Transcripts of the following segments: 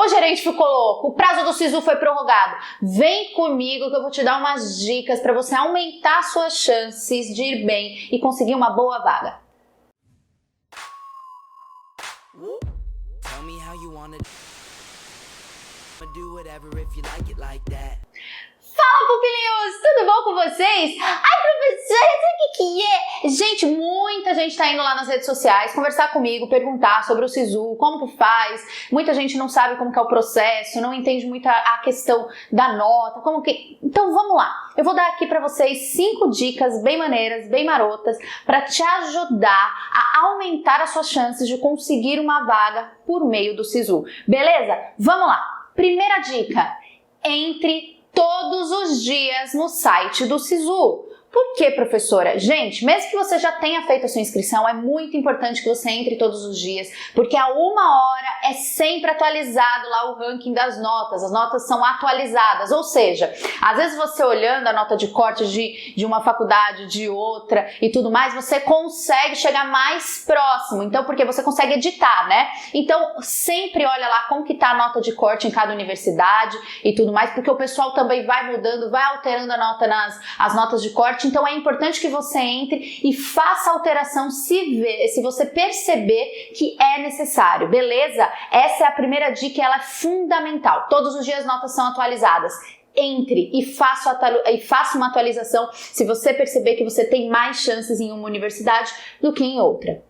O gerente ficou louco, o prazo do SISU foi prorrogado. Vem comigo que eu vou te dar umas dicas para você aumentar suas chances de ir bem e conseguir uma boa vaga. Tell me how you wanna do whatever if you like it like that. Fala, pupilinhos! Tudo bom com vocês? Ai, professora, sabe o que é? Gente, muita gente tá indo lá nas redes sociais conversar comigo, perguntar sobre o SISU, como que faz. Muita gente não sabe como que é o processo, não entende muito a questão da nota, como que... Então vamos lá, eu vou dar aqui pra vocês 5 dicas bem maneiras, bem marotas, pra te ajudar a aumentar as suas chances de conseguir uma vaga por meio do SISU. Beleza? Vamos lá! Primeira dica, entre todos os dias no site do SISU. Por que, professora? Gente, mesmo que você já tenha feito a sua inscrição, é muito importante que você entre todos os dias, porque a 1 hora é sempre atualizado lá o ranking das notas, as notas são atualizadas, ou seja, às vezes você olhando a nota de corte de uma faculdade, de outra e tudo mais, você consegue chegar mais próximo, então, porque você consegue editar, né? Então, sempre olha lá como que tá a nota de corte em cada universidade e tudo mais, porque o pessoal também vai mudando, vai alterando a nota as notas de corte. Então é importante que você entre e faça a alteração se você perceber que é necessário, beleza? Essa é a primeira dica, ela é fundamental. Todos os dias as notas são atualizadas. Entre e faça uma atualização se você perceber que você tem mais chances em uma universidade do que em outra.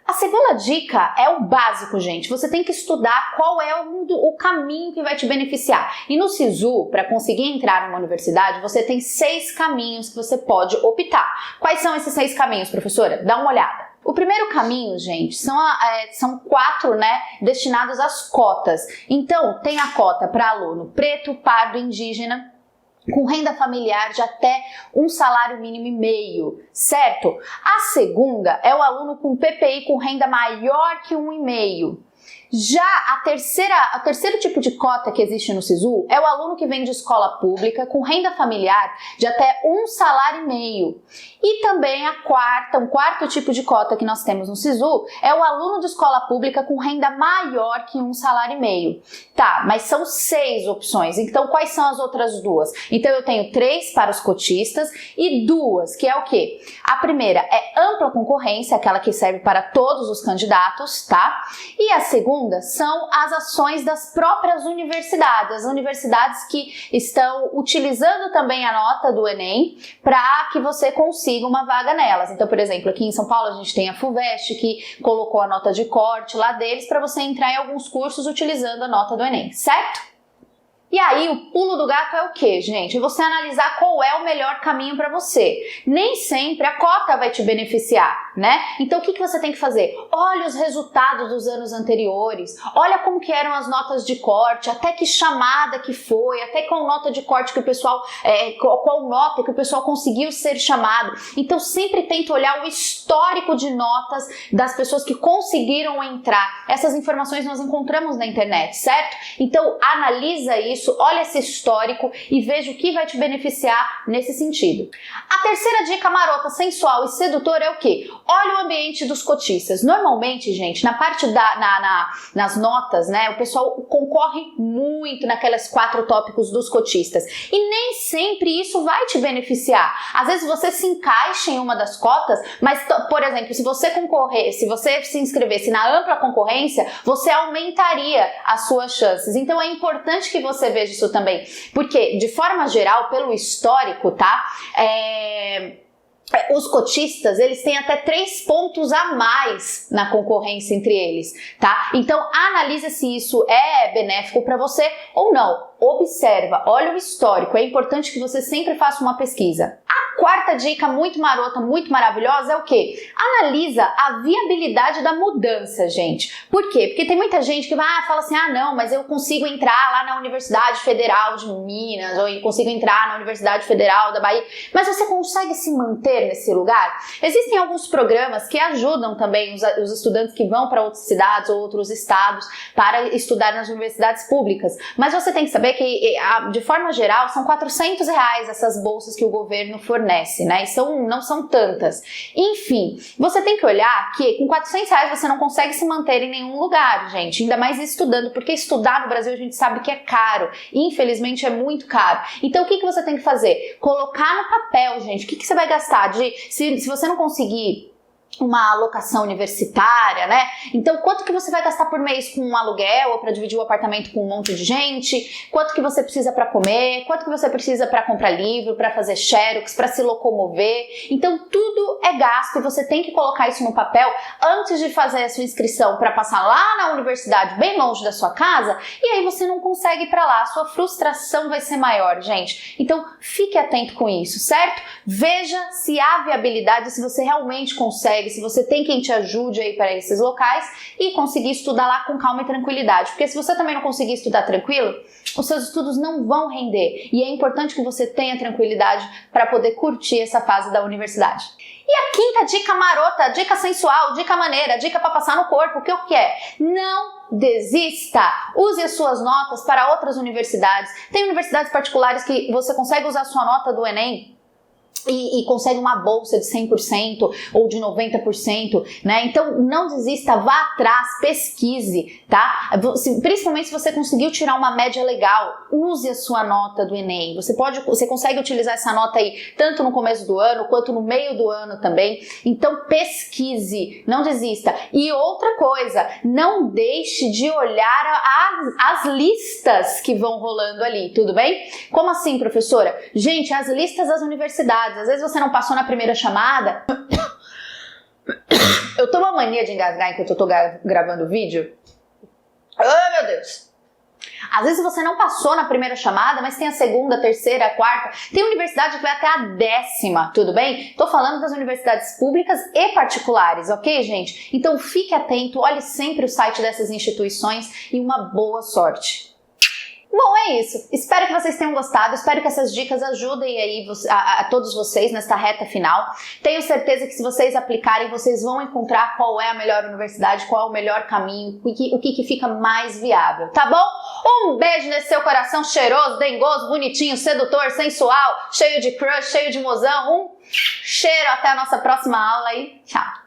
A segunda dica é o básico, gente. Você tem que estudar qual é o caminho que vai te beneficiar. E no SISU, para conseguir entrar numa universidade, você tem 6 caminhos que você pode optar. Quais são esses 6 caminhos, professora? Dá uma olhada. O primeiro caminho, gente, são 4, né, destinados às cotas. Então, tem a cota para aluno preto, pardo, indígena, com renda familiar de até um salário mínimo e meio, certo? A segunda é o aluno com PPI com renda maior que 1,5. Já o terceiro tipo de cota que existe no SISU é o aluno que vem de escola pública com renda familiar de até um salário e meio. E também um quarto tipo de cota que nós temos no SISU é o aluno de escola pública com renda maior que um salário e meio. Tá, mas são 6 opções. Então, quais são as outras 2? Então, eu tenho 3 para os cotistas e 2, que é o quê? A primeira é ampla concorrência, aquela que serve para todos os candidatos, tá? E a segunda são as ações das próprias universidades, as universidades que estão utilizando também a nota do Enem para que você consiga uma vaga nelas. Então, por exemplo, aqui em São Paulo a gente tem a FUVEST que colocou a nota de corte lá deles para você entrar em alguns cursos utilizando a nota do Enem, certo? E aí, o pulo do gato é o quê, gente? É você analisar qual é o melhor caminho para você. Nem sempre a cota vai te beneficiar, né? Então, o que você tem que fazer? Olha os resultados dos anos anteriores, olha como que eram as notas de corte, até que chamada que foi, até qual nota de corte que o pessoal, qual nota que o pessoal conseguiu ser chamado. Então, sempre tenta olhar o histórico de notas das pessoas que conseguiram entrar. Essas informações nós encontramos na internet, certo? Então, analisa isso. Olha esse histórico e veja o que vai te beneficiar nesse sentido. A terceira dica marota, sensual e sedutora é o quê? Olha o ambiente dos cotistas. Normalmente, gente, na parte nas notas, né, o pessoal concorre muito naqueles 4 tópicos dos cotistas. E nem sempre isso vai te beneficiar. Às vezes você se encaixa em uma das cotas, mas, por exemplo, se você se inscrevesse na ampla concorrência, você aumentaria as suas chances. Então é importante que você veja isso também, porque de forma geral, pelo histórico, tá? Os cotistas, eles têm até 3 pontos a mais na concorrência entre eles, tá? Então, analisa se isso é benéfico para você ou não. Observa, olha o histórico. É importante que você sempre faça uma pesquisa. A quarta dica muito marota, muito maravilhosa é o quê? Analisa a viabilidade da mudança, gente. Por quê? Porque tem muita gente que fala assim, não, mas eu consigo entrar lá na Universidade Federal de Minas, ou eu consigo entrar na Universidade Federal da Bahia, mas você consegue se manter nesse lugar? Existem alguns programas que ajudam também os estudantes que vão para outras cidades ou outros estados para estudar nas universidades públicas, mas você tem que saber que, de forma geral, são R$ 400 essas bolsas que o governo fornece. fornece, né? E não são tantas. Enfim, você tem que olhar que com R$400 você não consegue se manter em nenhum lugar, gente. Ainda mais estudando, porque estudar no Brasil a gente sabe que é caro. Infelizmente é muito caro. Então o que você tem que fazer? Colocar no papel, gente, o que você vai gastar? Se você não conseguir uma alocação universitária, né? Então, quanto que você vai gastar por mês com um aluguel ou para dividir o apartamento com um monte de gente? Quanto que você precisa para comer? Quanto que você precisa para comprar livro, para fazer xerox, para se locomover? Então, tudo é gasto e você tem que colocar isso no papel antes de fazer a sua inscrição para passar lá na universidade, bem longe da sua casa, e aí você não consegue ir para lá. A sua frustração vai ser maior, gente. Então, fique atento com isso, certo? Veja se há viabilidade, se você realmente consegue, se você tem quem te ajude aí para esses locais e conseguir estudar lá com calma e tranquilidade. Porque se você também não conseguir estudar tranquilo, os seus estudos não vão render. E é importante que você tenha tranquilidade para poder curtir essa fase da universidade. E a quinta dica marota, dica sensual, dica maneira, dica para passar no corpo, o que é? Não desista! Use as suas notas para outras universidades. Tem universidades particulares que você consegue usar a sua nota do Enem e consegue uma bolsa de 100% ou de 90%, né? Então não desista, vá atrás, pesquise, tá? Principalmente se você conseguiu tirar uma média legal, use a sua nota do Enem. Você consegue utilizar essa nota aí tanto no começo do ano quanto no meio do ano também. Então pesquise, não desista. E outra coisa, não deixe de olhar as listas que vão rolando ali, tudo bem? Como assim, professora? Gente, as listas das universidades. Às vezes você não passou na primeira chamada. Eu tô uma mania de engasgar enquanto eu tô gravando o vídeo. Oh, meu Deus! Às vezes você não passou na primeira chamada, mas tem a segunda, a terceira, a quarta. Tem universidade que vai até a 10ª, tudo bem? Tô falando das universidades públicas e particulares, ok, gente? Então fique atento, olhe sempre o site dessas instituições e uma boa sorte. Bom, é isso. Espero que vocês tenham gostado, espero que essas dicas ajudem aí a todos vocês nesta reta final. Tenho certeza que se vocês aplicarem, vocês vão encontrar qual é a melhor universidade, qual é o melhor caminho, o que fica mais viável, tá bom? Um beijo nesse seu coração cheiroso, dengoso, bonitinho, sedutor, sensual, cheio de crush, cheio de mozão. Um cheiro, até a nossa próxima aula e tchau!